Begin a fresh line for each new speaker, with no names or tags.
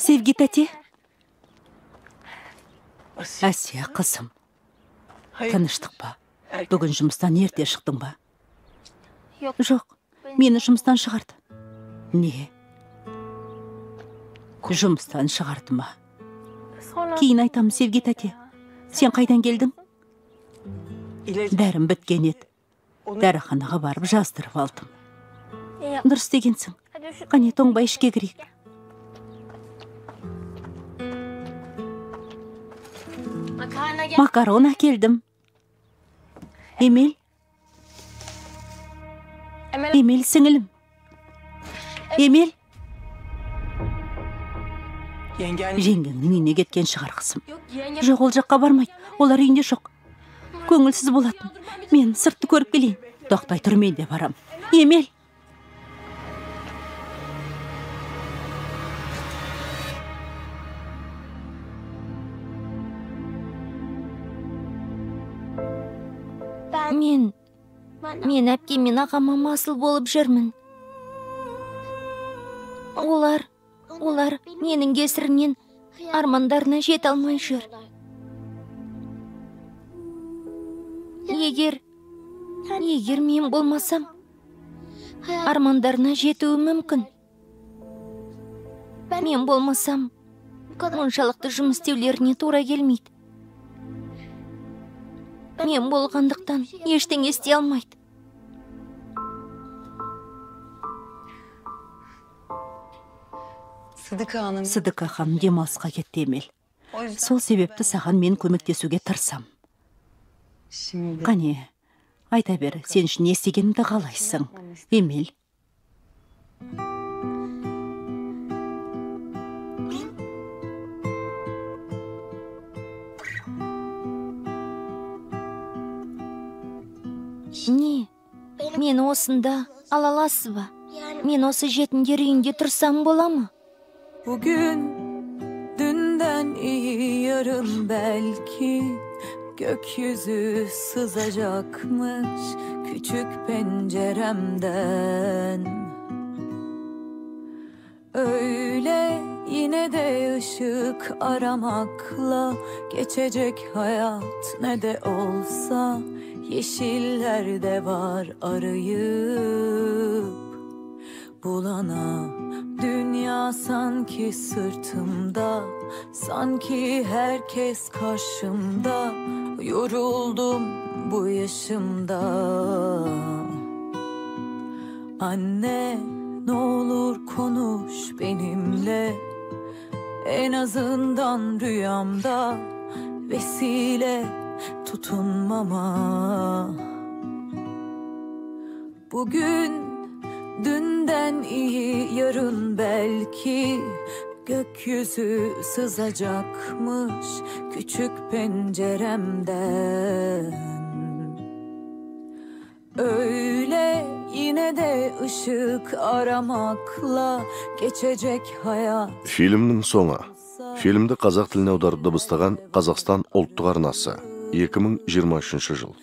Sevgi tәте. Әсия қызым. Тыныштық па? Бүгін жұмыстан ерте шықтың ба? Жоқ, мені жұмыстан шығарды. Не? Жұмыстан шығарды ма? Кейін айтам, Sevgi тәте. Сен қайдан келдің? Дәрім біткен еді. Дәріханаға барып жаздырып алдым. Дұрыс дегенсің. Қане тоңбай ішке кірейік. Макарон әкелдім. Эмиль? Эмиль, сіңілім. Эмиль? Жеңгеңнің үйіне кеткен шығар қызым. Жоқ, ол жаққа бармайды. Олар үйінде жоқ. Көңілсіз болатын. Мен сыртты көріп келейін. Тоқтай тұр, мен де барам. Эмиль? Мен әпкемен ағама масыл болып жүрмін. Олар менің кесірінен армандарына жете алмай жүр. Егер мен болмасам, армандарына жетуі мүмкін. Мен болмасам, мұншалықты жұмыс істеулеріне тура келмейді. Мен болғандықтан ештеңе істей алмайды. Сыдыка ханым демалысқа кетті, Эмиль. Сол себепті саған мен көмектесуге тырысам. Қане, айта бер, сен үшін не істегенімді қалайсың, Эмиль? Не? Мен осында ала аласыз ба? Мен осы жетімдер үйінде тұрсам бола ма?
Bugün dünden iyi yarın belki gökyüzü sızacakmış küçük penceremden. Öyle yine de ışık aramakla geçecek hayat ne de olsa yeşillerde var arayıp bulana. Dünya sanki sırtımda, sanki herkes karşımda. Yoruldum bu yaşımda. Anne, ne olur konuş benimle. En azından rüyamda vesile tutunmama. Bugün dünden iyi yarın belki gökyüzü sızacakmış küçük penceremden. Öyle yine de ışık aramakla geçecek hayat.
Фильмнің соңы. Фильмді қазақ тіліне аударып дыбыстаған Қазақстан ұлттық арнасы. 2023 жыл.